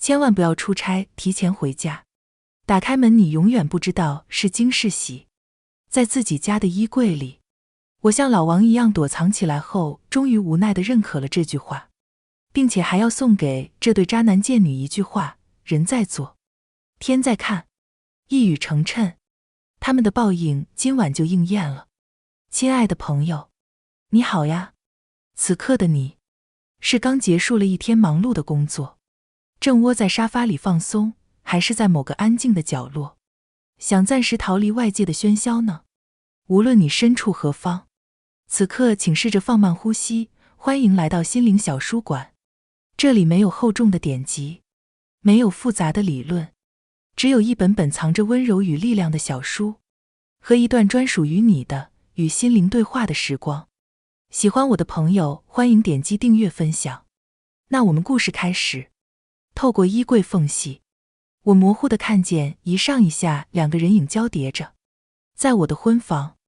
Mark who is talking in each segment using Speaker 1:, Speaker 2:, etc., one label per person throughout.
Speaker 1: 千万不要出差提前回家。打开门，你永远不知道是惊是喜。在自己家的衣柜里，我像老王一样躲藏起来后，终于无奈地认可了这句话，并且还要送给这对渣男贱女一句话：人在做，天在看。一语成谶，他们的报应今晚就应验了。亲爱的朋友，你好呀。此刻的你，是刚结束了一天忙碌的工作，正窝在沙发里放松，还是在某个安静的角落，想暂时逃离外界的喧嚣呢？无论你身处何方，此刻请试着放慢呼吸，欢迎来到心灵小书馆。这里没有厚重的典籍，没有复杂的理论，只有一本本藏着温柔与力量的小书，和一段专属于你的与心灵对话的时光。喜欢我的朋友，欢迎点击订阅分享。那我们故事开始。透过衣柜缝隙，我模糊地看见一上一下两个人影交叠着，在我的婚房，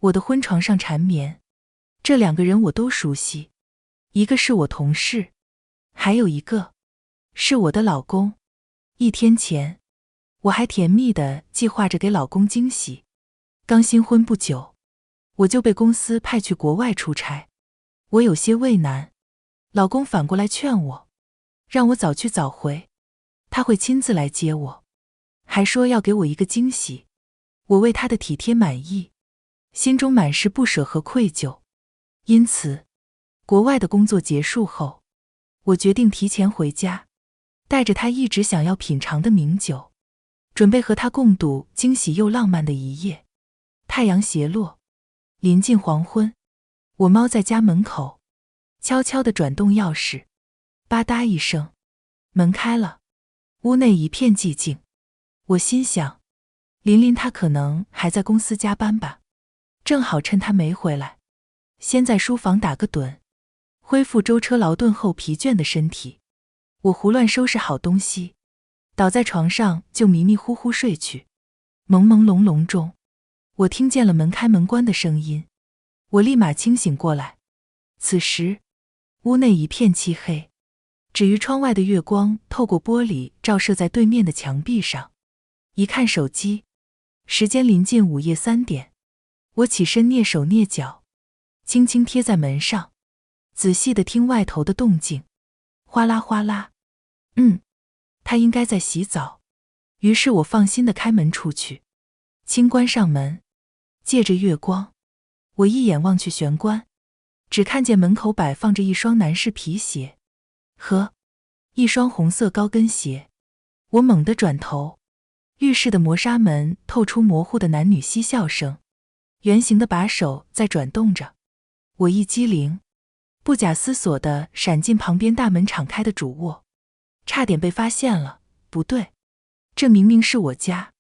Speaker 1: 我的婚床上缠绵。这两个人我都熟悉，一个是我同事，还有一个是我的老公。一天前，我还甜蜜地计划着给老公惊喜。刚新婚不久，我就被公司派去国外出差，我有些畏难，老公反过来劝我，让我早去早回，他会亲自来接我，还说要给我一个惊喜。我为他的体贴满意，心中满是不舍和愧疚。因此，国外的工作结束后，我决定提前回家，带着他一直想要品尝的名酒，准备和他共度惊喜又浪漫的一夜。太阳斜落，临近黄昏，我猫在家门口，悄悄地转动钥匙，吧嗒一声，门开了，屋内一片寂静。我心想，琳琳她可能还在公司加班吧，正好趁她没回来，先在书房打个盹，恢复舟车劳顿后疲倦的身体。我胡乱收拾好东西，倒在床上就迷迷糊糊睡去。朦朦胧胧中，我听见了门开门关的声音，我立马清醒过来。此时，屋内一片漆黑，只余窗外的月光透过玻璃照射在对面的墙壁上。一看手机，时间临近午夜3点，我起身蹑手蹑脚，轻轻贴在门上，仔细地听外头的动静，哗啦哗啦。他应该在洗澡。于是我放心地开门出去，轻关上门，借着月光，我一眼望去玄关，只看见门口摆放着一双男士皮鞋和一双红色高跟鞋。我猛地转头，浴室的磨砂门透出模糊的男女嬉笑声，圆形的把手在转动着。我一激灵，不假思索地闪进旁边大门敞开的主卧，差点被发现了。不对，这明明是我家，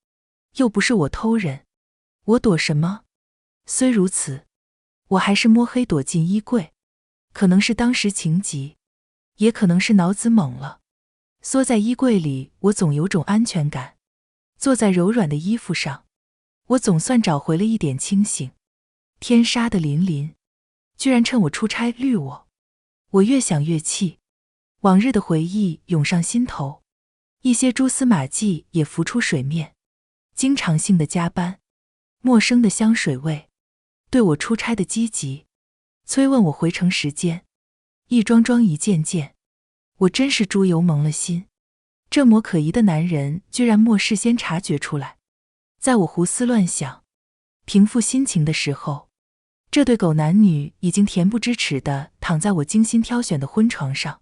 Speaker 1: 又不是我偷人，我躲什么？虽如此，我还是摸黑躲进衣柜，可能是当时情急，也可能是脑子懵了。缩在衣柜里，我总有种安全感。坐在柔软的衣服上，我总算找回了一点清醒。天杀的琳琳，居然趁我出差绿我！我越想越气，往日的回忆涌上心头，一些蛛丝马迹也浮出水面。经常性的加班，陌生的香水味，对我出差的积极，催问我回程时间，一桩桩一件件，我真是猪油蒙了心。这么可疑的男人居然莫事先察觉出来。在我胡思乱想，平复心情的时候，这对狗男女已经恬不知耻地躺在我精心挑选的婚床上。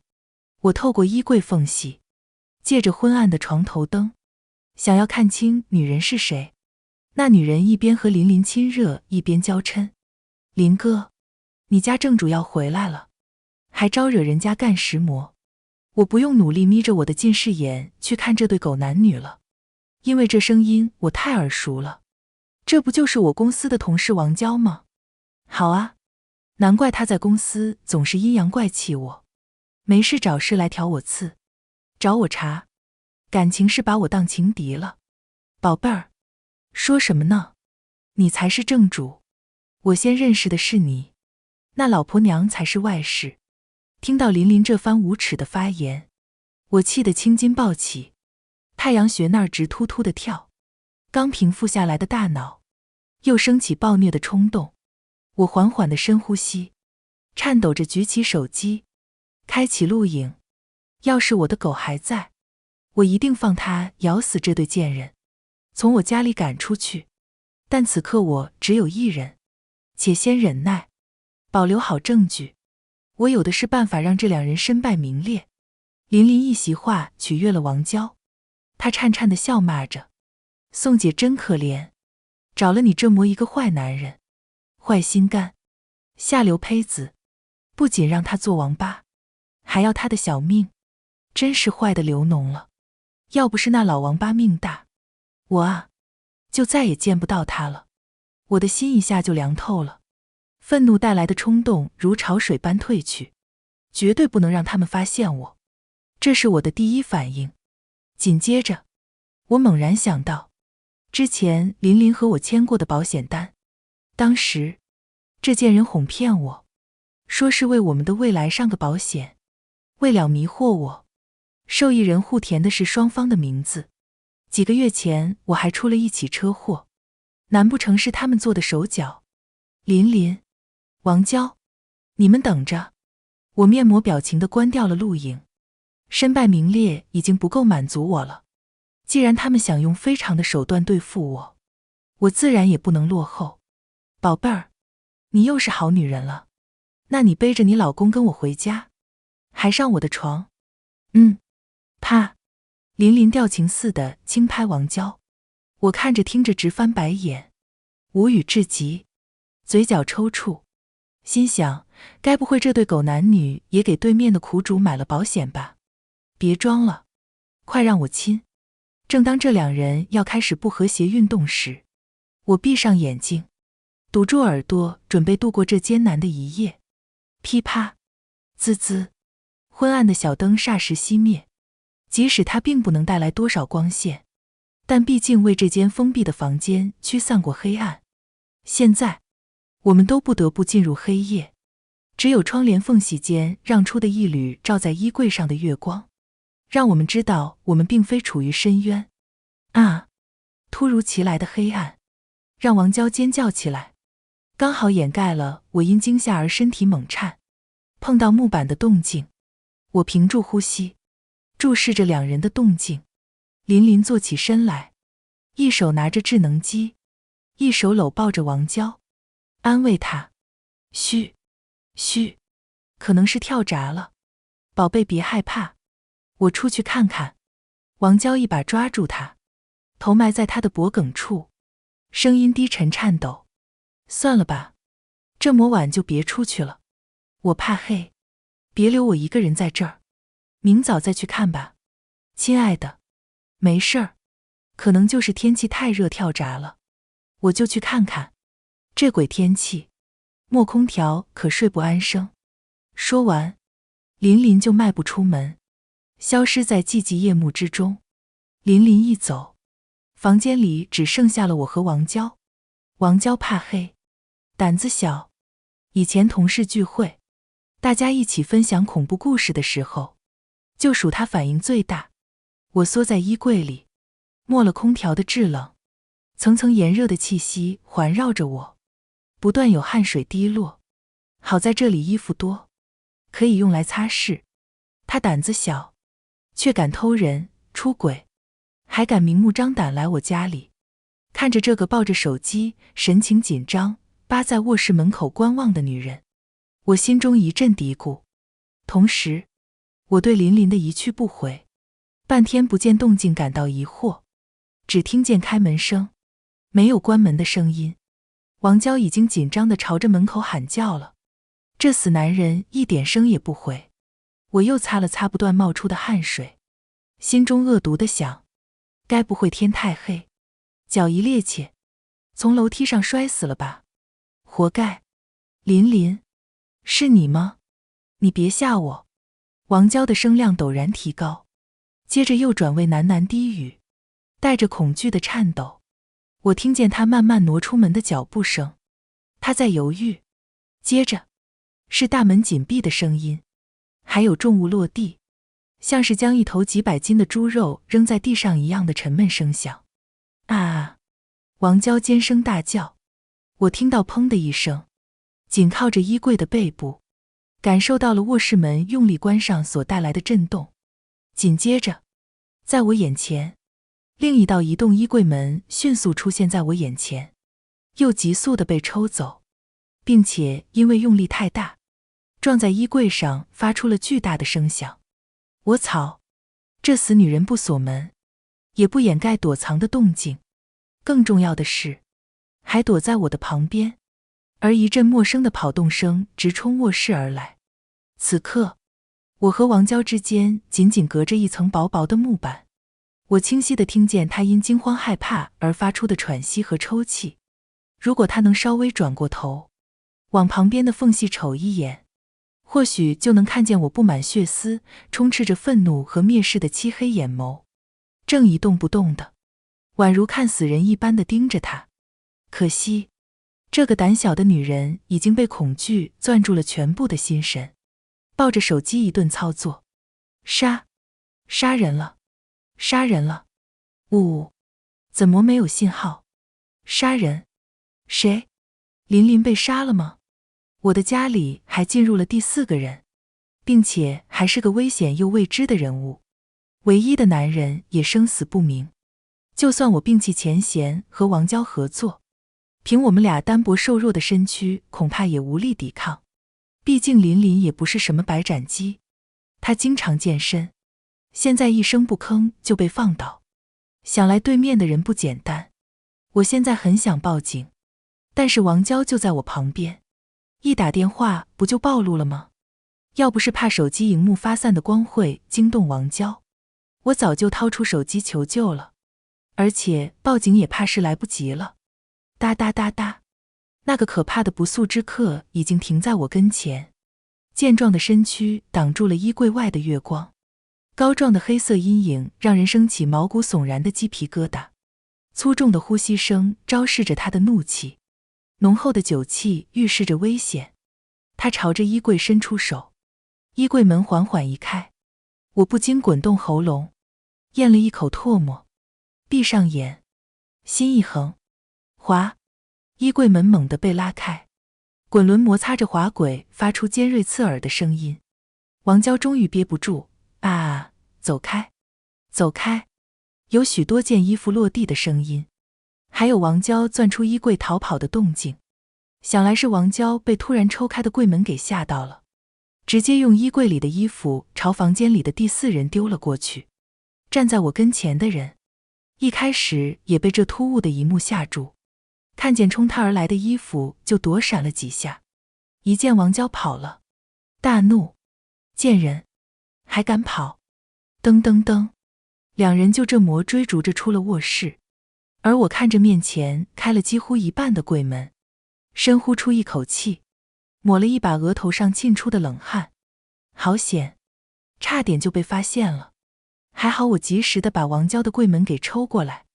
Speaker 1: 我透过衣柜缝隙，借着昏暗的床头灯，想要看清女人是谁。那女人一边和琳琳亲热，一边娇嗔：林哥，你家正主要回来了，还招惹人家干食魔。我不用努力眯着我的近视眼去看这对狗男女了，因为这声音我太耳熟了。这不就是我公司的同事王娇吗？好啊，难怪他在公司总是阴阳怪气我，没事找事来挑我刺，找我茬，感情是把我当情敌了。宝贝儿，说什么呢？你才是正主，我先认识的是你，那老婆娘才是外室。听到琳琳这番无耻的发言，我气得青筋暴起，太阳穴那儿直突突的跳，刚平复下来的大脑又升起暴虐的冲动。我缓缓地深呼吸，颤抖着举起手机，开启录影。要是我的狗还在，我一定放它咬死这对贱人，从我家里赶出去。但此刻我只有一人，且先忍耐，保留好证据。我有的是办法让这两人身败名裂。林林一席话取悦了王娇，她颤颤地笑骂着：宋姐真可怜，找了你这么一个坏男人，坏心肝，下流胚子，不仅让他做王八，还要他的小命，真是坏得流脓了。要不是那老王八命大，我就再也见不到他了。我的心一下就凉透了，愤怒带来的冲动如潮水般退去，绝对不能让他们发现我，这是我的第一反应。紧接着，我猛然想到，之前林林和我签过的保险单，当时这贱人哄骗我，说是为我们的未来上个保险，为了迷惑我，受益人互填的是双方的名字。几个月前我还出了一起车祸，难不成是他们做的手脚？林林，王娇，你们等着！我面膜表情地关掉了录影，身败名裂已经不够满足我了，既然他们想用非常的手段对付我，我自然也不能落后。宝贝儿，你又是好女人了，那你背着你老公跟我回家，还上我的床？啪！林林调情似的轻拍王娇，我看着听着直翻白眼，无语至极，嘴角抽搐，心想该不会这对狗男女也给对面的苦主买了保险吧？别装了，快让我亲！正当这两人要开始不和谐运动时，我闭上眼睛，堵住耳朵，准备度过这艰难的一夜。噼啪，滋滋，昏暗的小灯霎时熄灭。即使它并不能带来多少光线，但毕竟为这间封闭的房间驱散过黑暗。现在，我们都不得不进入黑夜，只有窗帘缝隙间让出的一缕照在衣柜上的月光，让我们知道我们并非处于深渊。突如其来的黑暗，让王娇尖叫起来，刚好掩盖了我因惊吓而身体猛颤。碰到木板的动静，我屏住呼吸，注视着两人的动静。林林坐起身来，一手拿着智能机，一手搂抱着王娇，安慰她：嘘，可能是跳闸了，宝贝别害怕，我出去看看。王娇一把抓住他，头埋在他的脖颈处，声音低沉颤抖：算了吧，这么晚就别出去了，我怕黑，别留我一个人在这儿，明早再去看吧。亲爱的，没事儿，可能就是天气太热跳闸了，我就去看看。这鬼天气，没空调可睡不安生。说完，林林就迈步出门，消失在寂寂夜幕之中。林林一走，房间里只剩下了我和王娇。王娇怕黑，胆子小，以前同事聚会，大家一起分享恐怖故事的时候，就属她反应最大。我缩在衣柜里，没了空调的制冷，层层炎热的气息环绕着我，不断有汗水滴落。好在这里衣服多，可以用来擦拭。她胆子小，却敢偷人、出轨，还敢明目张胆来我家里。看着这个抱着手机，神情紧张，扒在卧室门口观望的女人，我心中一阵嘀咕。同时，我对林林的一去不回，半天不见动静感到疑惑。只听见开门声，没有关门的声音。王娇已经紧张地朝着门口喊叫了，这死男人一点声也不回。我又擦了擦不断冒出的汗水，心中恶毒地想，该不会天太黑，脚一趔趄，从楼梯上摔死了吧？活该！林林，是你吗？你别吓我！王娇的声量陡然提高，接着又转为喃喃低语，带着恐惧的颤抖。我听见他慢慢挪出门的脚步声，他在犹豫，接着是大门紧闭的声音，还有重物落地。像是将一头几百斤的猪肉扔在地上一样的沉闷声响。啊！王娇尖声大叫。我听到砰的一声，紧靠着衣柜的背部，感受到了卧室门用力关上所带来的震动。紧接着，在我眼前，另一道移动衣柜门迅速出现在我眼前，又急速地被抽走，并且因为用力太大，撞在衣柜上发出了巨大的声响。我操！这死女人不锁门，也不掩盖躲藏的动静，更重要的是，还躲在我的旁边，而一阵陌生的跑动声直冲卧室而来。此刻，我和王娇之间仅仅隔着一层薄薄的木板，我清晰地听见她因惊慌害怕而发出的喘息和抽泣。如果她能稍微转过头，往旁边的缝隙瞅一眼，或许就能看见我布满血丝、充斥着愤怒和蔑视的漆黑眼眸，正一动不动的，宛如看死人一般地盯着她。可惜，这个胆小的女人已经被恐惧攥住了全部的心神，抱着手机一顿操作。杀人了！杀人了！呜，怎么没有信号？杀人？谁？琳琳被杀了吗？我的家里还进入了第4个人，并且还是个危险又未知的人物。唯一的男人也生死不明。就算我摒弃前嫌和王娇合作，凭我们俩单薄瘦弱的身躯，恐怕也无力抵抗。毕竟琳琳也不是什么白斩鸡，她经常健身，现在一声不吭就被放倒，想来对面的人不简单。我现在很想报警，但是王娇就在我旁边，一打电话不就暴露了吗？要不是怕手机荧幕发散的光会惊动王娇，我早就掏出手机求救了，而且报警也怕是来不及了。哒哒哒哒，那个可怕的不速之客已经停在我跟前，健壮的身躯挡住了衣柜外的月光，高壮的黑色阴影让人升起毛骨悚然的鸡皮疙瘩。粗重的呼吸声昭示着他的怒气，浓厚的酒气预示着危险。他朝着衣柜伸出手，衣柜门缓缓一开，我不禁滚动喉咙，咽了一口唾沫，闭上眼，心一横，滑，衣柜门猛地被拉开，滚轮摩擦着滑轨发出尖锐刺耳的声音。王娇终于憋不住，啊，走开，走开！有许多件衣服落地的声音，还有王娇钻出衣柜逃跑的动静。想来是王娇被突然抽开的柜门给吓到了，直接用衣柜里的衣服朝房间里的第4人丢了过去。站在我跟前的人一开始也被这突兀的一幕吓住，看见冲他而来的衣服就躲闪了几下，一见王娇跑了，大怒，贱人，还敢跑！噔噔噔，两人就这么追逐着出了卧室，而我看着面前开了几乎一半的柜门，深呼出一口气，抹了一把额头上沁出的冷汗。好险，差点就被发现了，还好我及时地把王娇的柜门给抽过来，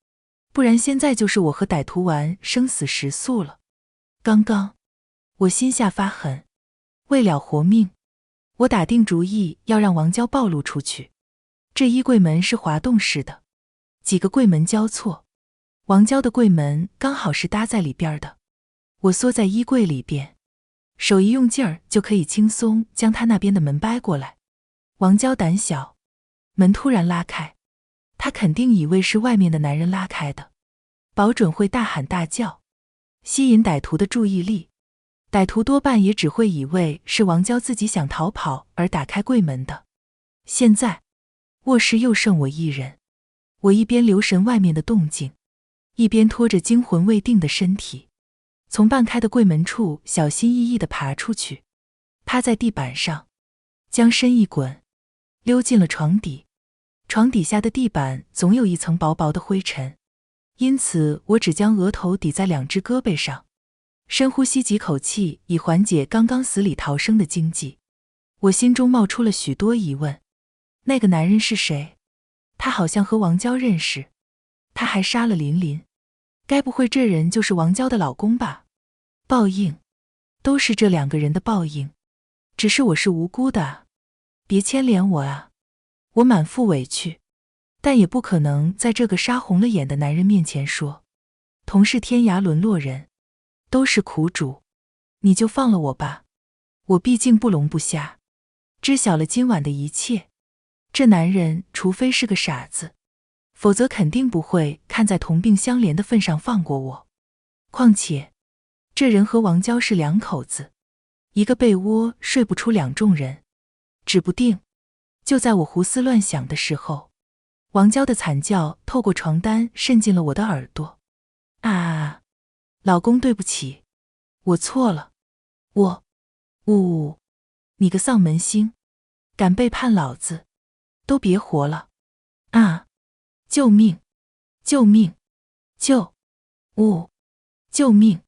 Speaker 1: 不然现在就是我和歹徒玩生死时速了。刚刚我心下发狠，为了活命，我打定主意要让王娇暴露出去。这衣柜门是滑动式的，几个柜门交错，王娇的柜门刚好是搭在里边的。我缩在衣柜里边，手一用劲儿就可以轻松将她那边的门掰过来。王娇胆小，门突然拉开，她肯定以为是外面的男人拉开的，保准会大喊大叫，吸引歹徒的注意力。歹徒多半也只会以为是王娇自己想逃跑而打开柜门的。现在卧室又剩我一人，我一边留神外面的动静，一边拖着惊魂未定的身体，从半开的柜门处小心翼翼地爬出去，趴在地板上，将身一滚，溜进了床底。床底下的地板总有一层薄薄的灰尘，因此我只将额头抵在2只胳膊上，深呼吸几口气，以缓解刚刚死里逃生的惊悸。我心中冒出了许多疑问，那个男人是谁？他好像和王娇认识，他还杀了琳琳，该不会这人就是王娇的老公吧？报应，都是这2个人的报应，只是我是无辜的啊，别牵连我啊！我满腹委屈，但也不可能在这个杀红了眼的男人面前说，同是天涯沦落人，都是苦主，你就放了我吧，我毕竟不聋不瞎，知晓了今晚的一切。这男人除非是个傻子，否则肯定不会看在同病相怜的份上放过我。况且这人和王娇是两口子，一个被窝睡不出两众人，指不定就在我胡思乱想的时候，王娇的惨叫透过床单渗进了我的耳朵。啊，老公对不起，我错了，你个丧门星，敢背叛老子，都别活了！啊，救命！救命！救命！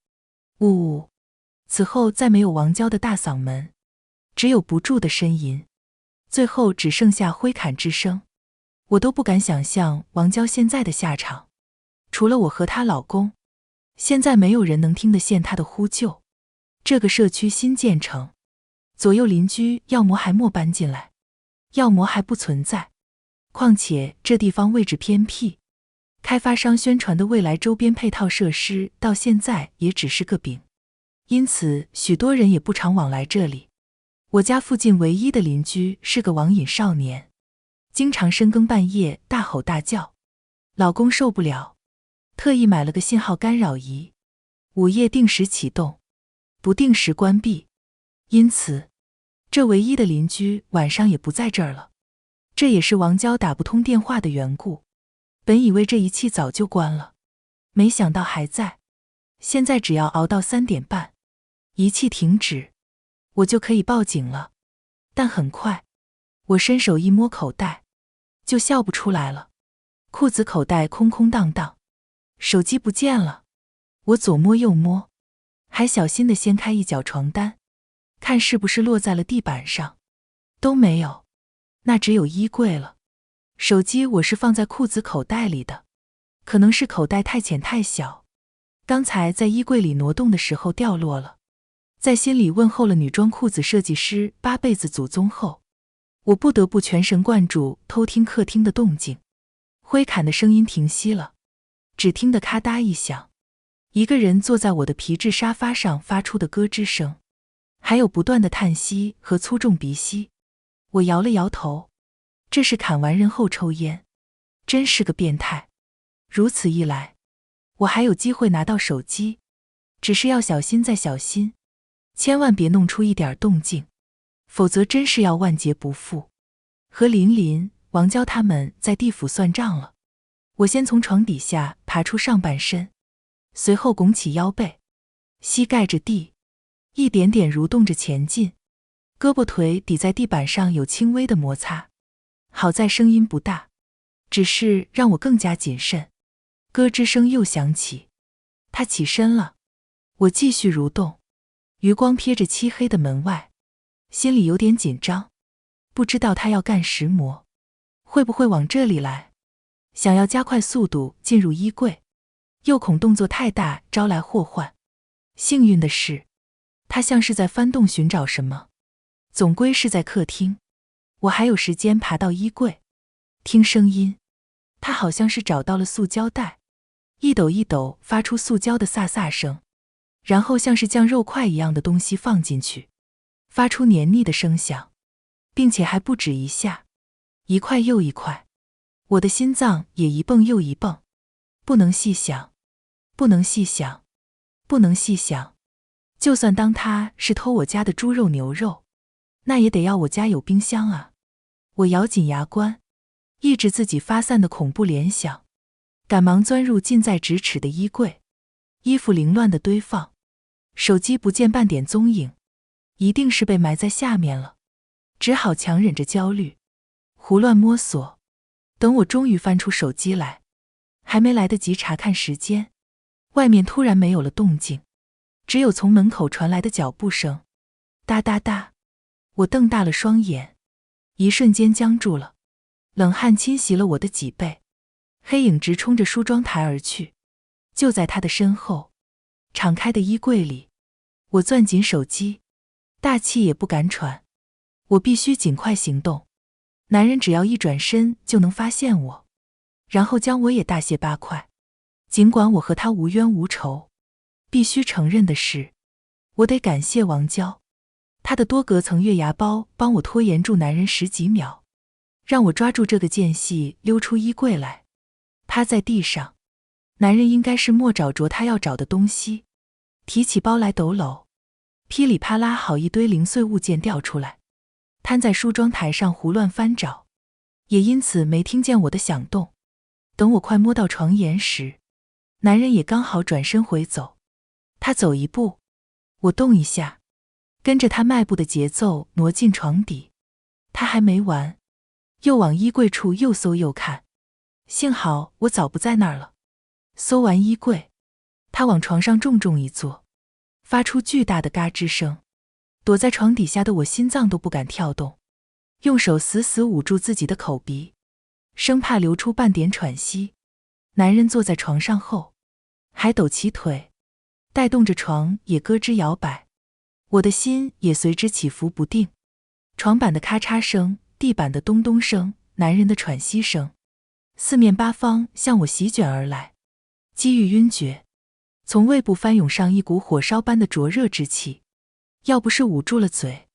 Speaker 1: 此后再没有王娇的大嗓门，只有不住的呻吟，最后只剩下挥砍之声。我都不敢想象王娇现在的下场，除了我和她老公，现在没有人能听得见她的呼救。这个社区新建成，左右邻居要么还没搬进来，要么还不存在。况且这地方位置偏僻，开发商宣传的未来周边配套设施到现在也只是个饼，因此许多人也不常往来这里。我家附近唯一的邻居是个网瘾少年，经常深更半夜大吼大叫，老公受不了，特意买了个信号干扰仪，午夜定时启动，不定时关闭，因此这唯一的邻居晚上也不在这儿了。这也是王娇打不通电话的缘故，本以为这仪器早就关了，没想到还在。现在只要熬到3点半，仪器停止，我就可以报警了。但很快，我伸手一摸口袋，就笑不出来了。裤子口袋空空荡荡，手机不见了。我左摸右摸，还小心地掀开一角床单，看是不是落在了地板上，都没有，那只有衣柜了。手机我是放在裤子口袋里的，可能是口袋太浅太小，刚才在衣柜里挪动的时候掉落了。在心里问候了女装裤子设计师8辈子祖宗后，我不得不全神贯注偷听客厅的动静。挥砍的声音停息了，只听得咔嗒一响，一个人坐在我的皮质沙发上发出的咯吱声，还有不断的叹息和粗重鼻息。我摇了摇头，这是砍完人后抽烟，真是个变态。如此一来，我还有机会拿到手机，只是要小心再小心，千万别弄出一点动静，否则真是要万劫不复。和琳琳、王娇他们在地府算账了。我先从床底下爬出上半身，随后拱起腰背，膝盖着地，一点点蠕动着前进，胳膊腿抵在地板上有轻微的摩擦，好在声音不大，只是让我更加谨慎。咯吱声又响起，他起身了，我继续蠕动，余光瞥着漆黑的门外，心里有点紧张，不知道他要干什么，会不会往这里来？想要加快速度进入衣柜，又恐动作太大招来祸患。幸运的是，他像是在翻动寻找什么，总归是在客厅，我还有时间爬到衣柜。听声音，他好像是找到了塑胶袋，一抖一抖发出塑胶的飒飒声，然后像是将肉块一样的东西放进去，发出黏腻的声响，并且还不止一下，一块又一块。我的心脏也一蹦又一蹦，不能细想，不能细想，不能细想。就算当他是偷我家的猪肉牛肉，那也得要我家有冰箱啊。我咬紧牙关，抑制自己发散的恐怖联想，赶忙钻入近在咫尺的衣柜，衣服凌乱的堆放，手机不见半点踪影，一定是被埋在下面了。只好强忍着焦虑，胡乱摸索。等我终于翻出手机来，还没来得及查看时间，外面突然没有了动静，只有从门口传来的脚步声，哒哒哒。我瞪大了双眼，一瞬间僵住了，冷汗侵袭了我的脊背，黑影直冲着梳妆台而去。就在他的身后，敞开的衣柜里，我攥紧手机，大气也不敢喘。我必须尽快行动，男人只要一转身就能发现我，然后将我也大卸八块。尽管我和他无冤无仇，必须承认的是，我得感谢王娇，他的多隔层月牙包帮我拖延住男人10几秒，让我抓住这个间隙溜出衣柜来。趴在地上，男人应该是莫找着他要找的东西，提起包来抖搂，噼里啪啦好一堆零碎物件掉出来，摊在梳妆台上胡乱翻找，也因此没听见我的响动。等我快摸到床沿时，男人也刚好转身回走。他走一步，我动一下，跟着他迈步的节奏挪进床底。他还没完，又往衣柜处又搜又看，幸好我早不在那儿了。搜完衣柜，他往床上重重一坐，发出巨大的嘎吱声。躲在床底下的我心脏都不敢跳动，用手死死捂住自己的口鼻，生怕流出半点喘息。男人坐在床上后，还抖起腿，带动着床也咯吱摇摆，我的心也随之起伏不定。床板的咔嚓声，地板的咚咚声，男人的喘息声，四面八方向我席卷而来，机遇晕厥，从胃部翻涌上一股火烧般的灼热之气。要不是捂住了嘴，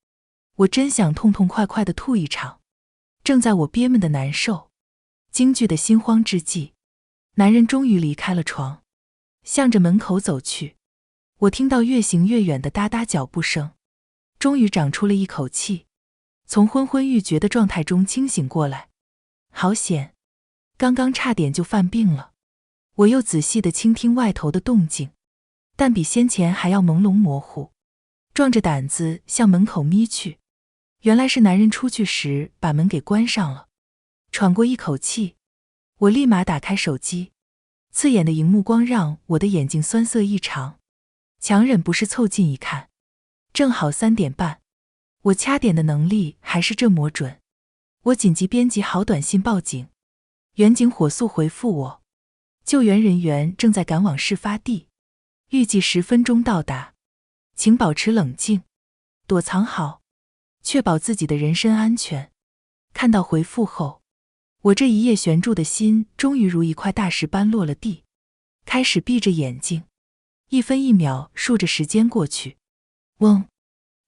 Speaker 1: 我真想痛痛快快地吐一场。正在我憋闷的难受、惊惧的心慌之际，男人终于离开了床，向着门口走去。我听到越行越远的哒哒脚步声，终于长出了一口气，从昏昏欲绝的状态中清醒过来。好险，刚刚差点就犯病了。我又仔细地倾听外头的动静，但比先前还要朦胧模糊，壮着胆子向门口眯去。原来是男人出去时把门给关上了。喘过一口气，我立马打开手机，刺眼的荧幕光让我的眼睛酸涩异常，强忍不是凑近一看，正好3点半。我掐点的能力还是这么准。我紧急编辑好短信报警，远警火速回复我，救援人员正在赶往事发地，预计10分钟到达，请保持冷静，躲藏好，确保自己的人身安全。看到回复后，我这一夜悬住的心终于如一块大石般落了地，开始闭着眼睛，一分一秒数着时间过去。嗡，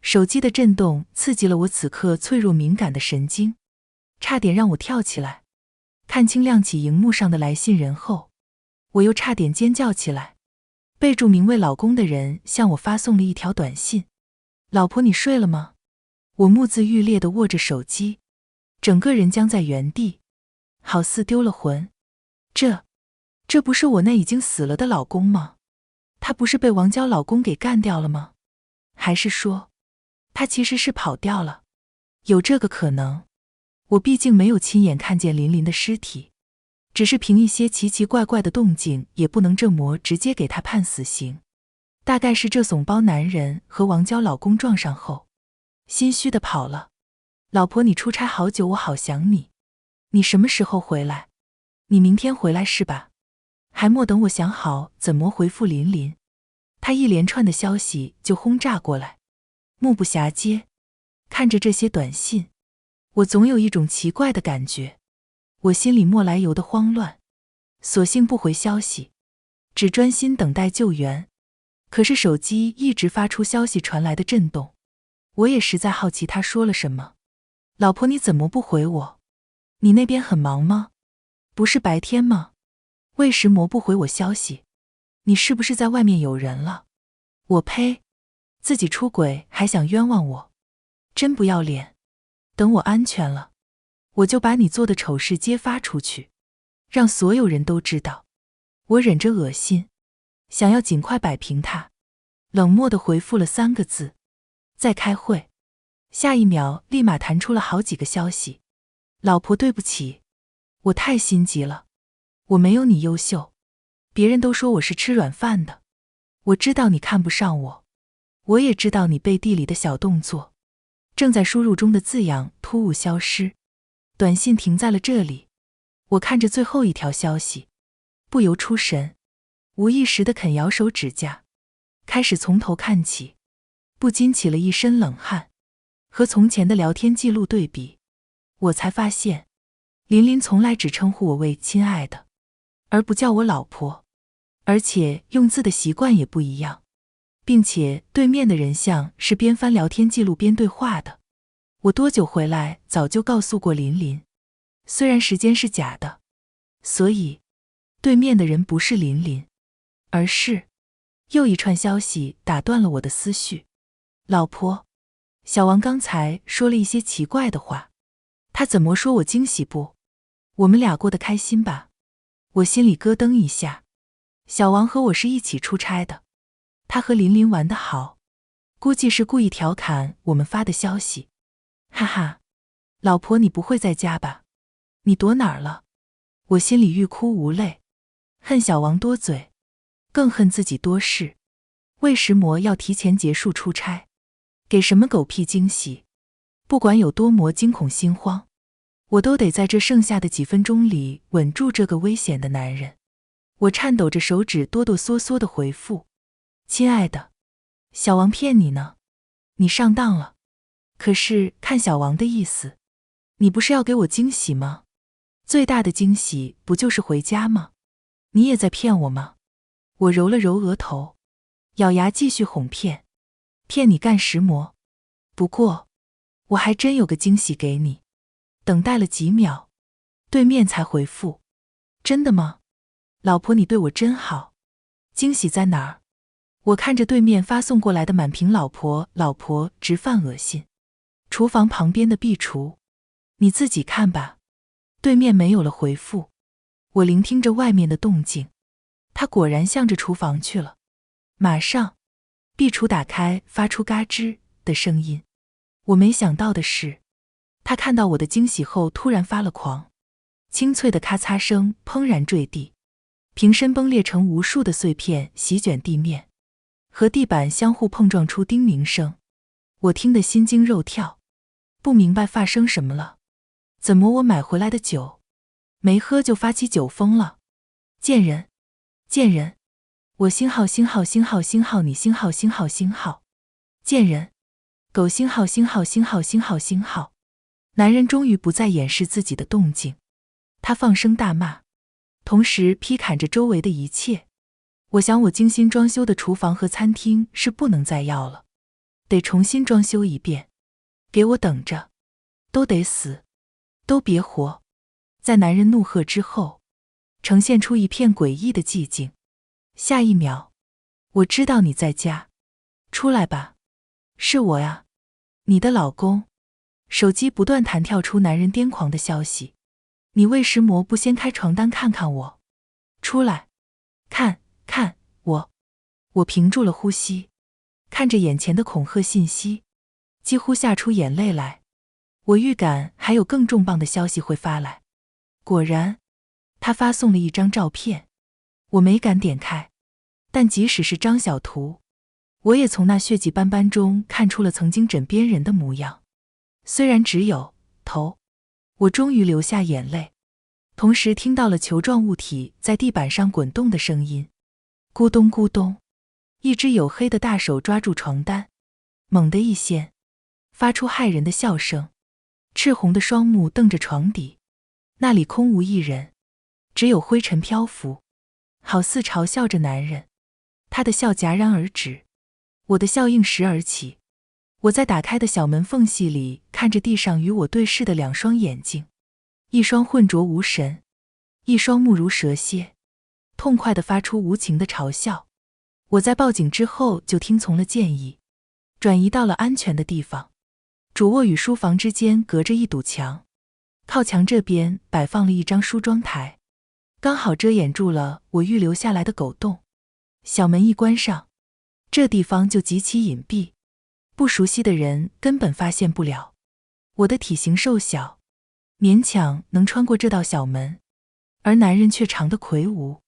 Speaker 1: 手机的震动刺激了我此刻脆弱敏感的神经，差点让我跳起来。看清亮起荧幕上的来信人后，我又差点尖叫起来。备注名为老公的人向我发送了一条短信：老婆，你睡了吗？我目眦欲裂地握着手机，整个人僵在原地，好似丢了魂。这不是我那已经死了的老公吗？他不是被王娇老公给干掉了吗？还是说，他其实是跑掉了？有这个可能。我毕竟没有亲眼看见林林的尸体，只是凭一些奇奇怪怪的动静也不能这么直接给他判死刑。大概是这怂包男人和王娇老公撞上后，心虚的跑了。老婆，你出差好久，我好想你。你什么时候回来？你明天回来是吧？还没等我想好怎么回复林林，他一连串的消息就轰炸过来，目不暇接。看着这些短信，我总有一种奇怪的感觉，我心里莫来由的慌乱，索性不回消息，只专心等待救援。可是手机一直发出消息传来的震动，我也实在好奇他说了什么。老婆，你怎么不回我？你那边很忙吗？不是白天吗？为什么不回我消息？你是不是在外面有人了？我呸，自己出轨还想冤枉我，真不要脸。等我安全了，我就把你做的丑事揭发出去，让所有人都知道。我忍着恶心，想要尽快摆平他，冷漠地回复了3个字：在开会。下一秒立马弹出了好几个消息：老婆，对不起，我太心急了，我没有你优秀，别人都说我是吃软饭的。我知道你看不上我，我也知道你背地里的小动作。正在输入中的字样突兀消失，短信停在了这里。我看着最后一条消息，不由出神，无意识地啃咬手指甲，开始从头看起，不禁起了一身冷汗。和从前的聊天记录对比，我才发现，琳琳从来只称呼我为亲爱的，而不叫我老婆，而且用字的习惯也不一样，并且对面的人像是边翻聊天记录边对话的。我多久回来早就告诉过琳琳，虽然时间是假的，所以对面的人不是琳琳，而是……又一串消息打断了我的思绪。老婆，小王刚才说了一些奇怪的话，他怎么说我惊喜不？我们俩过得开心吧？我心里咯噔一下。小王和我是一起出差的，他和琳琳玩得好，估计是故意调侃我们发的消息。哈哈，老婆你不会在家吧？你躲哪儿了？我心里欲哭无泪，恨小王多嘴，更恨自己多事。为什么要提前结束出差？给什么狗屁惊喜？不管有多么惊恐心慌，我都得在这剩下的几分钟里稳住这个危险的男人。我颤抖着手指哆哆嗦嗦地回复：亲爱的，小王骗你呢，你上当了。可是看小王的意思，你不是要给我惊喜吗？最大的惊喜不就是回家吗？你也在骗我吗？我揉了揉额头，咬牙继续哄骗。骗你干什么？不过我还真有个惊喜给你。等待了几秒，对面才回复：真的吗？老婆你对我真好。惊喜在哪儿？我看着对面发送过来的满屏老婆老婆，直犯恶心。厨房旁边的壁橱，你自己看吧。对面没有了回复。我聆听着外面的动静，他果然向着厨房去了。马上壁橱打开，发出嘎吱的声音。我没想到的是，他看到我的惊喜后突然发了狂，清脆的咔嚓声砰然坠地，瓶身崩裂成无数的碎片，席卷地面，和地板相互碰撞出叮鸣声。我听得心惊肉跳，不明白发生什么了。怎么我买回来的酒没喝就发起酒疯了？贱人，贱人！我星号星号星号星号，你星号星号星号，贱人！狗星号星号星号星号星号！男人终于不再掩饰自己的动静，他放声大骂，同时劈砍着周围的一切。我想我精心装修的厨房和餐厅是不能再要了，得重新装修一遍。给我等着，都得死，都别活！在男人怒喝之后，呈现出一片诡异的寂静。下一秒，我知道你在家，出来吧。是我呀，你的老公。手机不断弹跳出男人癫狂的消息。你为什么不掀开床单看看我？出来，看，看，我。我屏住了呼吸，看着眼前的恐吓信息，几乎吓出眼泪来。我预感还有更重磅的消息会发来。果然，他发送了一张照片。我没敢点开，但即使是张小图，我也从那血迹斑斑中看出了曾经枕边人的模样。虽然只有头，我终于流下眼泪，同时听到了球状物体在地板上滚动的声音。咕咚咕咚，一只黝黑的大手抓住床单，猛地一掀，发出骇人的笑声。赤红的双目瞪着床底，那里空无一人，只有灰尘漂浮，好似嘲笑着男人。他的笑戛然而止，我的笑应时而起。我在打开的小门缝隙里看着地上与我对视的两双眼睛，一双浑浊无神，一双目如蛇蝎，痛快地发出无情的嘲笑。我在报警之后就听从了建议，转移到了安全的地方。主卧与书房之间隔着一堵墙，靠墙这边摆放了一张梳妆台，刚好遮掩住了我预留下来的狗洞。小门一关上，这地方就极其隐蔽，不熟悉的人根本发现不了。我的体型瘦小，勉强能穿过这道小门，而男人却长得魁梧，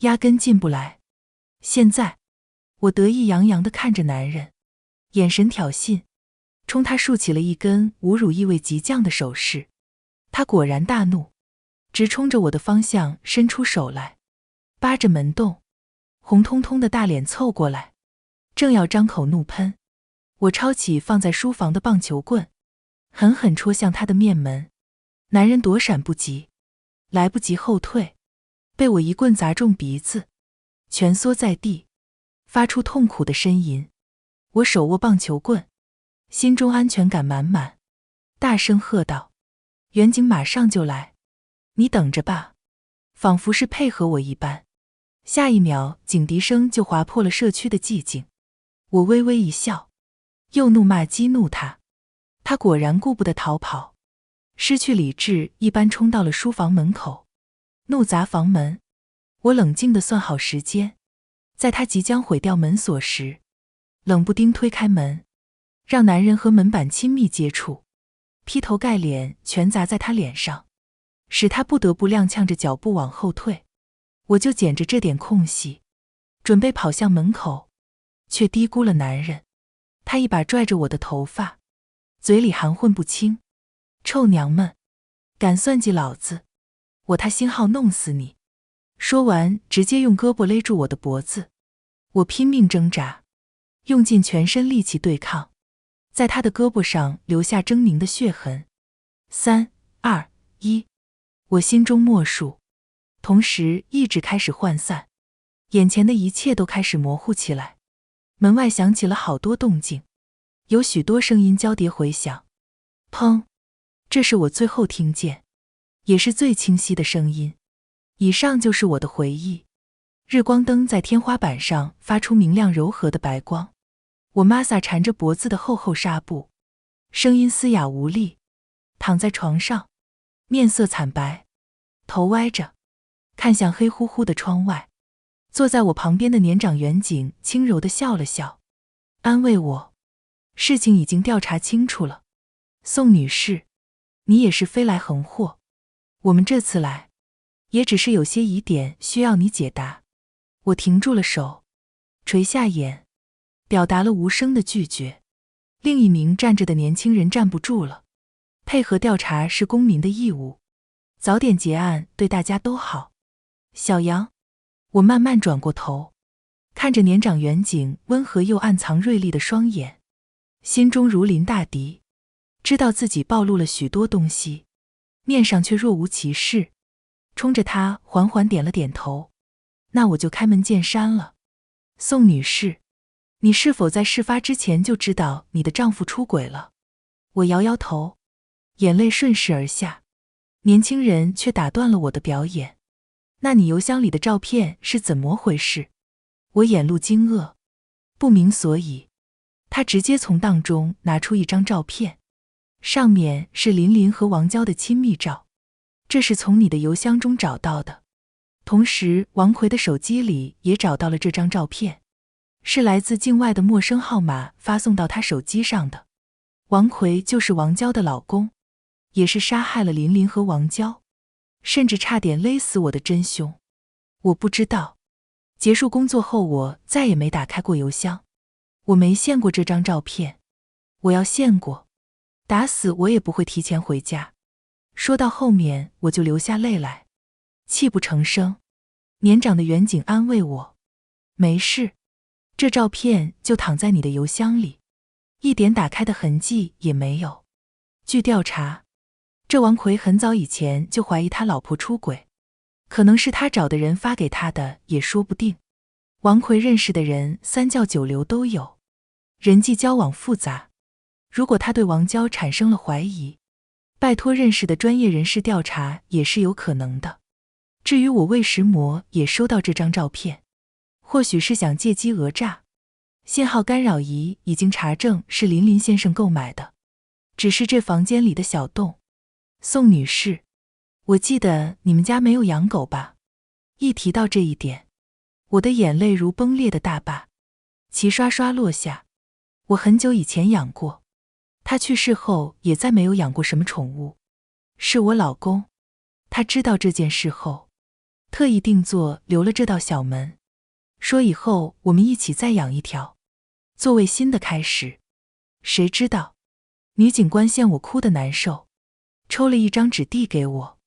Speaker 1: 压根进不来。现在，我得意洋洋地看着男人，眼神挑衅，冲他竖起了一根侮辱意味极降的手势。他果然大怒，直冲着我的方向伸出手来，扒着门洞，红彤彤的大脸凑过来，正要张口怒喷。我抄起放在书房的棒球棍，狠狠戳向他的面门。男人躲闪不及，来不及后退，被我一棍砸中鼻子，蜷缩在地，发出痛苦的呻吟。我手握棒球棍，心中安全感满满，大声喝道：远景马上就来，你等着吧。仿佛是配合我一般，下一秒警笛声就划破了社区的寂静。我微微一笑，又怒骂激怒他，他果然顾不得逃跑，失去理智一般冲到了书房门口，怒砸房门。我冷静地算好时间，在他即将毁掉门锁时，冷不丁推开门，让男人和门板亲密接触，劈头盖脸全砸在他脸上，使他不得不踉跄着脚步往后退。我就捡着这点空隙，准备跑向门口，却低估了男人。他一把拽着我的头发，嘴里含混不清：臭娘们，敢算计老子，我他星号弄死你。说完直接用胳膊勒住我的脖子，我拼命挣扎，用尽全身力气对抗，在他的胳膊上留下狰狞的血痕。3、2、1，我心中默数，同时意志开始涣散，眼前的一切都开始模糊起来。门外响起了好多动静，有许多声音交叠回响。砰！这是我最后听见，也是最清晰的声音。以上就是我的回忆。日光灯在天花板上发出明亮柔和的白光。我妈撒缠着脖子的厚厚纱布，声音嘶哑无力，躺在床上，面色惨白，头歪着，看向黑乎乎的窗外。坐在我旁边的年长远警轻柔地笑了笑，安慰我：事情已经调查清楚了。宋女士，你也是飞来横祸，我们这次来，也只是有些疑点需要你解答。我停住了手，垂下眼，表达了无声的拒绝。另一名站着的年轻人站不住了，配合调查是公民的义务，早点结案对大家都好。小杨，我慢慢转过头，看着年长远警温和又暗藏锐利的双眼，心中如临大敌，知道自己暴露了许多东西，面上却若无其事，冲着他缓缓点了点头。那我就开门见山了。宋女士，你是否在事发之前就知道你的丈夫出轨了？我摇摇头，眼泪顺势而下。年轻人却打断了我的表演。那你邮箱里的照片是怎么回事？我眼露惊愕，不明所以。他直接从当中拿出一张照片，上面是林林和王娇的亲密照，这是从你的邮箱中找到的。同时王奎的手机里也找到了这张照片，是来自境外的陌生号码发送到他手机上的。王奎就是王娇的老公，也是杀害了林林和王娇，甚至差点勒死我的真凶。我不知道，结束工作后我再也没打开过邮箱，我没见过这张照片，我要见过，打死我也不会提前回家。说到后面我就流下泪来，泣不成声。年长的远警安慰我：没事，这照片就躺在你的邮箱里，一点打开的痕迹也没有。据调查，这王奎很早以前就怀疑他老婆出轨，可能是他找的人发给他的也说不定。王奎认识的人三教九流都有，人际交往复杂，如果他对王娇产生了怀疑，拜托认识的专业人士调查也是有可能的。至于我魏石魔也收到这张照片，或许是想借机讹诈。信号干扰仪已经查证是林林先生购买的，只是这房间里的小洞。宋女士，我记得你们家没有养狗吧？一提到这一点，我的眼泪如崩裂的大坝，齐刷刷落下。我很久以前养过，他去世后也再没有养过什么宠物。是我老公，他知道这件事后，特意定做留了这道小门，说以后我们一起再养一条，作为新的开始。谁知道，女警官见我哭得难受，抽了一张纸递给我，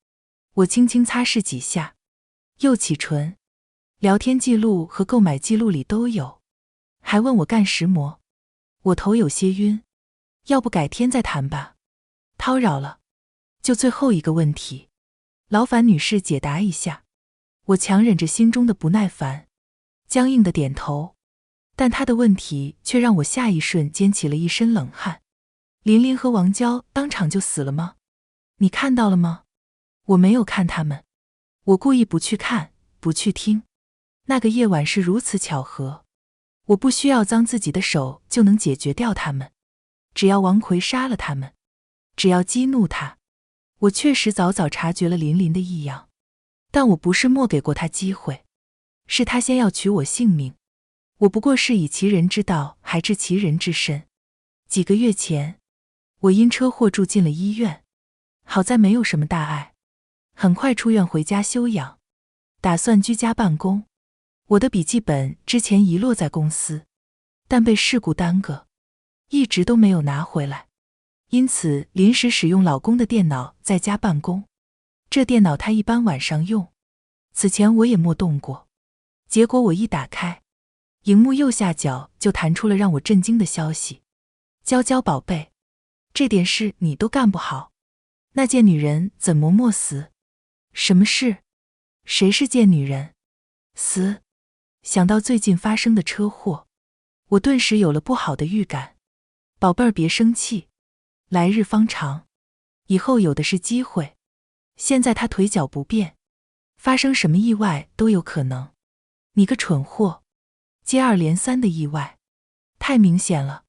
Speaker 1: 我轻轻擦拭几下，又启唇，聊天记录和购买记录里都有，还问我干石魔。我头有些晕，要不改天再谈吧，叨扰了。就最后一个问题，劳烦女士解答一下。我强忍着心中的不耐烦，僵硬的点头，但她的问题却让我下一瞬间起了一身冷汗。琳琳和王娇当场就死了吗？你看到了吗？我没有看他们，我故意不去看，不去听。那个夜晚是如此巧合，我不需要脏自己的手就能解决掉他们，只要王奎杀了他们，只要激怒他。我确实早早察觉了琳琳的异样，但我不是没给过他机会，是他先要取我性命。我不过是以其人之道还治其人之身。几个月前，我因车祸住进了医院，好在没有什么大碍，很快出院回家休养，打算居家办公。我的笔记本之前遗落在公司，但被事故耽搁，一直都没有拿回来，因此临时使用老公的电脑在家办公。这电脑他一般晚上用，此前我也没动过。结果我一打开，荧幕右下角就弹出了让我震惊的消息：娇娇宝贝，这点事你都干不好，那贱女人怎么没死？什么事？谁是贱女人？死！想到最近发生的车祸，我顿时有了不好的预感。宝贝儿别生气，来日方长，以后有的是机会。现在他腿脚不便，发生什么意外都有可能。你个蠢货，接二连三的意外，太明显了。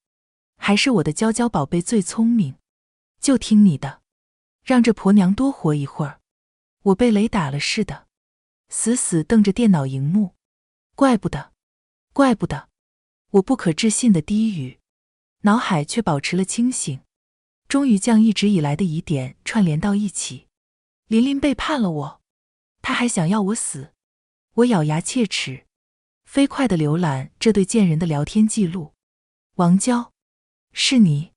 Speaker 1: 还是我的娇娇宝贝最聪明，就听你的，让这婆娘多活一会儿。我被雷打了似的，死死瞪着电脑荧幕。怪不得，怪不得，我不可置信的低语，脑海却保持了清醒，终于将一直以来的疑点串联到一起。琳琳背叛了我，她还想要我死。我咬牙切齿，飞快地浏览这对贱人的聊天记录。王娇，是你？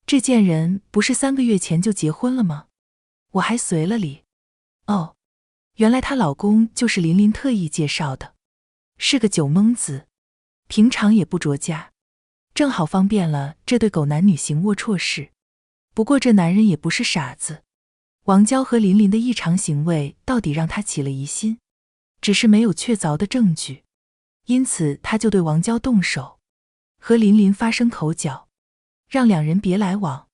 Speaker 1: 这贱人不是3个月前就结婚了吗？我还随了礼。哦，原来她老公就是琳琳特意介绍的，是个酒蒙子，平常也不着家，正好方便了这对狗男女行龌龊事。不过这男人也不是傻子，王娇和琳琳的异常行为到底让他起了疑心，只是没有确凿的证据，因此他就对王娇动手，和琳琳发生口角，让两人别来往。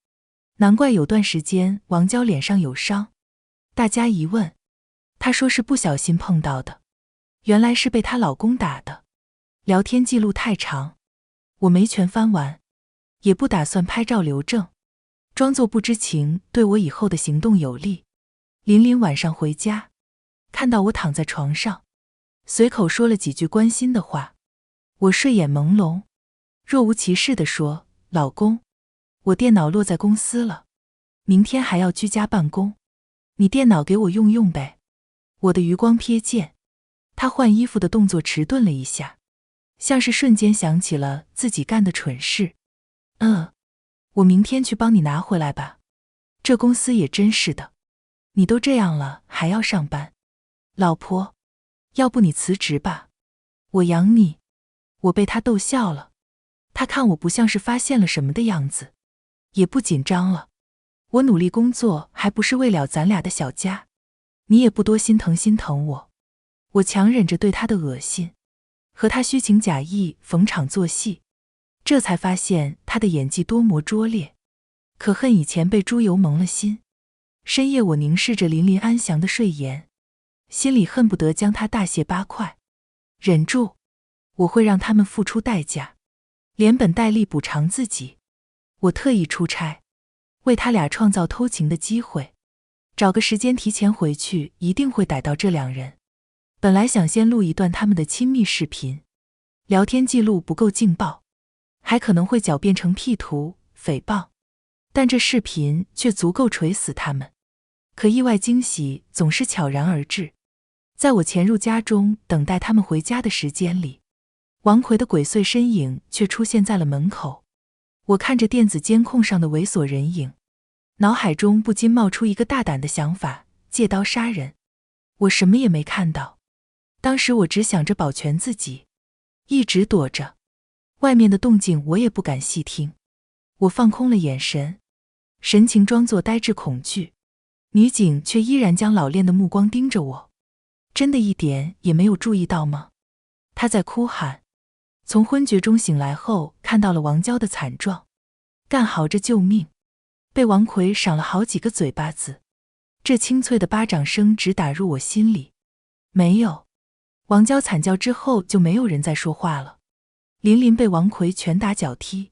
Speaker 1: 难怪有段时间王娇脸上有伤，大家一问，她说是不小心碰到的，原来是被她老公打的。聊天记录太长，我没全翻完，也不打算拍照留证，装作不知情对我以后的行动有利。琳琳晚上回家，看到我躺在床上，随口说了几句关心的话。我睡眼朦胧，若无其事地说：老公，我电脑落在公司了，明天还要居家办公，你电脑给我用用呗。我的余光瞥见，他换衣服的动作迟钝了一下，像是瞬间想起了自己干的蠢事。我明天去帮你拿回来吧。这公司也真是的，你都这样了还要上班。老婆，要不你辞职吧，我养你。我被他逗笑了，他看我不像是发现了什么的样子，也不紧张了。我努力工作还不是为了咱俩的小家，你也不多心疼心疼我。我强忍着对他的恶心，和他虚情假意逢场作戏，这才发现他的演技多么拙劣，可恨以前被猪油蒙了心。深夜我凝视着琳琳安详的睡颜，心里恨不得将她大卸8块。忍住，我会让他们付出代价，连本带利补偿自己。我特意出差，为他俩创造偷情的机会，找个时间提前回去，一定会逮到这两人。本来想先录一段他们的亲密视频，聊天记录不够劲爆，还可能会狡辩成 P 图、诽谤，但这视频却足够锤死他们。可意外惊喜总是悄然而至，在我潜入家中等待他们回家的时间里，王奎的鬼祟身影却出现在了门口。我看着电子监控上的猥琐人影，脑海中不禁冒出一个大胆的想法：借刀杀人。我什么也没看到，当时我只想着保全自己，一直躲着，外面的动静我也不敢细听。我放空了眼神，神情装作呆滞恐惧。女警却依然将老练的目光盯着我，真的一点也没有注意到吗？她在哭喊。从昏厥中醒来后，看到了王娇的惨状，干嚎着救命，被王奎赏了好几个嘴巴子。这清脆的巴掌声直打入我心里。没有，王娇惨叫之后就没有人再说话了。琳琳被王奎拳打脚踢，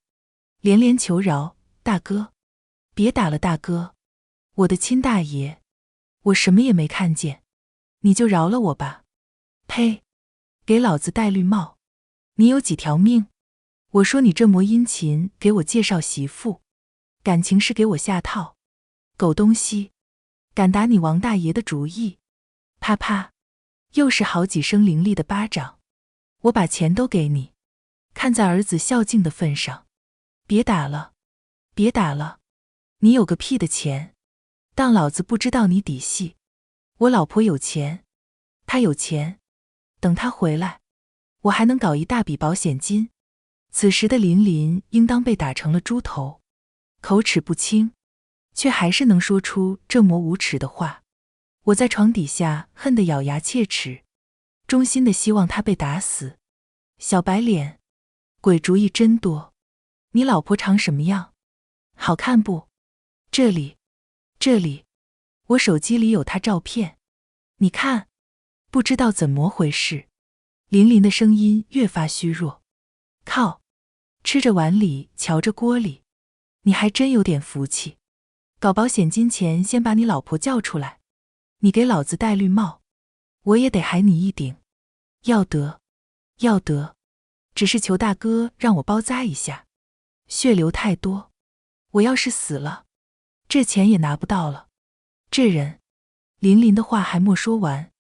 Speaker 1: 连连求饶：大哥，别打了大哥，我的亲大爷，我什么也没看见，你就饶了我吧。呸，给老子戴绿帽，你有几条命？我说你这磨殷勤给我介绍媳妇，感情是给我下套，狗东西，敢打你王大爷的主意！啪啪，又是好几声凌厉的巴掌。我把钱都给你，看在儿子孝敬的份上，别打了，别打了，你有个屁的钱，当老子不知道你底细。我老婆有钱，她有钱，等她回来，我还能搞一大笔保险金。此时的琳琳应当被打成了猪头，口齿不清，却还是能说出这么无耻的话。我在床底下恨得咬牙切齿，衷心的希望她被打死。小白脸，鬼主意真多。你老婆长什么样？好看不？这里，这里，我手机里有她照片，你看。不知道怎么回事，琳琳的声音越发虚弱。靠，吃着碗里瞧着锅里，你还真有点福气。搞保险金前先把你老婆叫出来，你给老子戴绿帽，我也得喊你一顶。要得，要得，只是求大哥让我包扎一下，血流太多，我要是死了，这钱也拿不到了。这人，琳琳的话还没说完，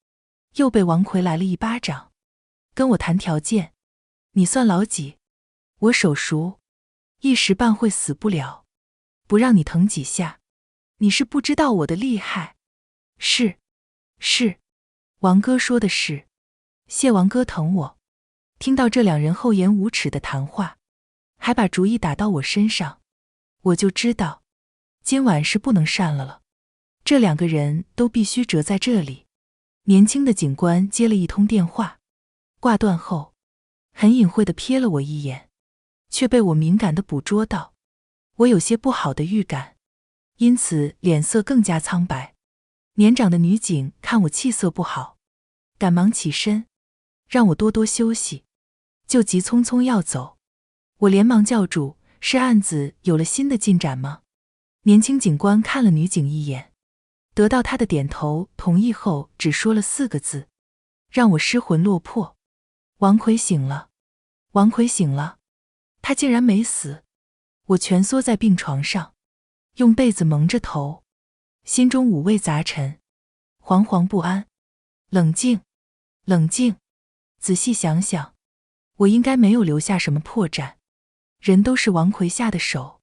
Speaker 1: 又被王奎来了一巴掌，跟我谈条件，你算老几？我手熟，一时半会死不了，不让你疼几下，你是不知道我的厉害。是，是，王哥说的是，谢王哥疼我。听到这两人厚颜无耻的谈话，还把主意打到我身上，我就知道，今晚是不能善了。这两个人都必须折在这里。年轻的警官接了一通电话，挂断后，很隐晦地瞥了我一眼，却被我敏感地捕捉到。我有些不好的预感，因此脸色更加苍白。年长的女警看我气色不好，赶忙起身，让我多多休息，就急匆匆要走。我连忙叫住：是案子有了新的进展吗？年轻警官看了女警一眼，得到她的点头同意后，只说了4个字，让我失魂落魄。王奎醒了，王奎醒了，他竟然没死。我蜷缩在病床上，用被子蒙着头，心中五味杂陈，惶惶不安。冷静，冷静，仔细想想，我应该没有留下什么破绽，人都是王奎下的手，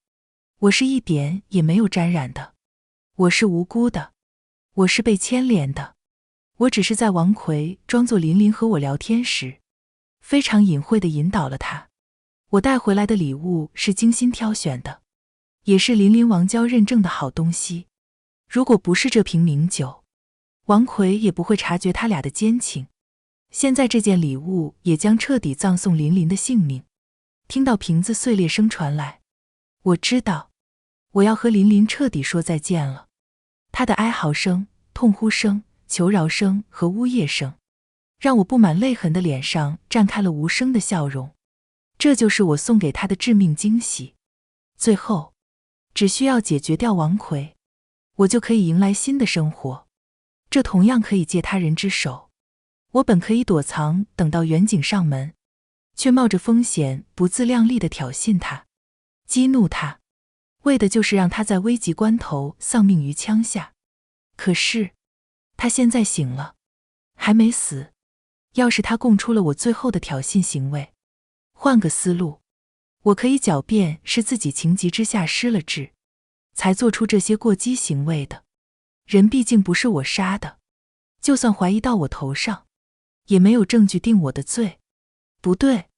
Speaker 1: 我是一点也没有沾染的，我是无辜的，我是被牵连的。我只是在王奎装作琳琳和我聊天时，非常隐晦地引导了他。我带回来的礼物是精心挑选的，也是琳琳王娇认证的好东西。如果不是这瓶名酒，王奎也不会察觉他俩的奸情。现在这件礼物也将彻底葬送琳琳的性命。听到瓶子碎裂声传来，我知道我要和琳琳彻底说再见了。她的哀嚎声、痛呼声、求饶声和呜咽声，让我布满泪痕的脸上绽开了无声的笑容。这就是我送给她的致命惊喜。最后，只需要解决掉王奎，我就可以迎来新的生活。这同样可以借他人之手。我本可以躲藏，等到远景上门，却冒着风险不自量力地挑衅他，激怒他，为的就是让他在危急关头丧命于枪下。可是，他现在醒了，还没死。要是他供出了我最后的挑衅行为，换个思路，我可以狡辩是自己情急之下失了智，才做出这些过激行为的。人毕竟不是我杀的，就算怀疑到我头上，也没有证据定我的罪。不对，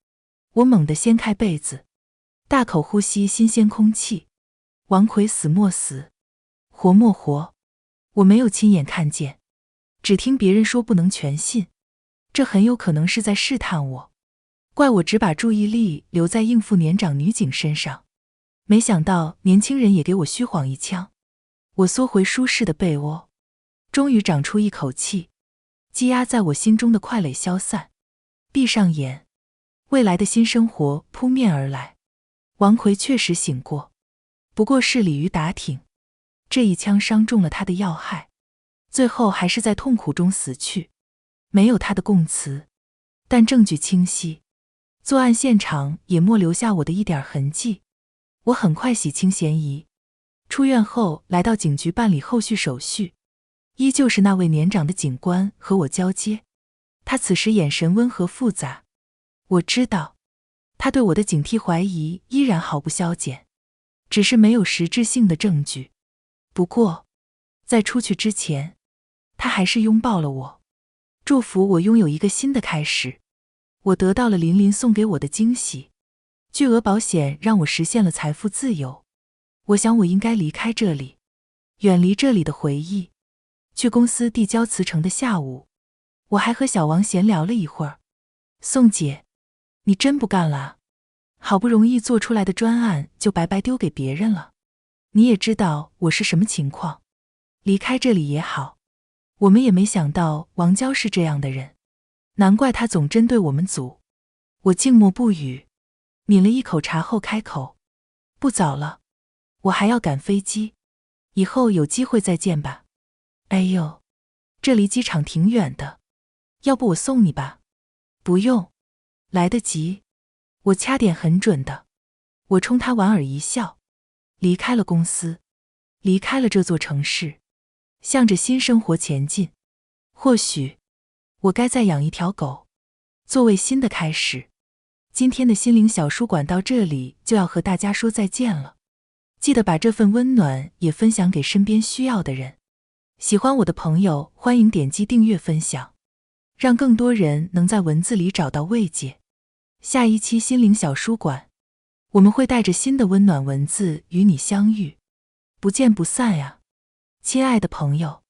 Speaker 1: 我猛地掀开被子，大口呼吸新鲜空气。王奎死莫死，活莫活，我没有亲眼看见，只听别人说不能全信，这很有可能是在试探我，怪我只把注意力留在应付年长女警身上。没想到年轻人也给我虚晃一枪。我缩回舒适的被窝，终于长出一口气，积压在我心中的快垒消散。闭上眼，未来的新生活扑面而来。王奎确实醒过，不过是鲤鱼打挺，这一枪伤中了他的要害，最后还是在痛苦中死去。没有他的供词，但证据清晰，作案现场也没留下我的一点痕迹。我很快洗清嫌疑，出院后来到警局办理后续手续，依旧是那位年长的警官和我交接。他此时眼神温和复杂，我知道他对我的警惕怀疑依然毫不消减，只是没有实质性的证据。不过在出去之前，他还是拥抱了我，祝福我拥有一个新的开始。我得到了琳琳送给我的惊喜，巨额保险让我实现了财富自由。我想我应该离开这里，远离这里的回忆。去公司递交辞呈的下午，我还和小王闲聊了一会儿。宋姐，你真不干了啊？好不容易做出来的专案就白白丢给别人了。你也知道我是什么情况，离开这里也好。我们也没想到王娇是这样的人，难怪他总针对我们组。我静默不语，抿了一口茶后开口，不早了，我还要赶飞机，以后有机会再见吧。哎呦，这离机场挺远的，要不我送你吧？不用，来得及，我掐点很准的。我冲他莞尔一笑，离开了公司，离开了这座城市，向着新生活前进。或许我该再养一条狗，作为新的开始。今天的心灵小书馆到这里就要和大家说再见了，记得把这份温暖也分享给身边需要的人。喜欢我的朋友欢迎点击订阅分享，让更多人能在文字里找到慰藉。下一期心灵小书馆，我们会带着新的温暖文字与你相遇，不见不散呀，亲爱的朋友。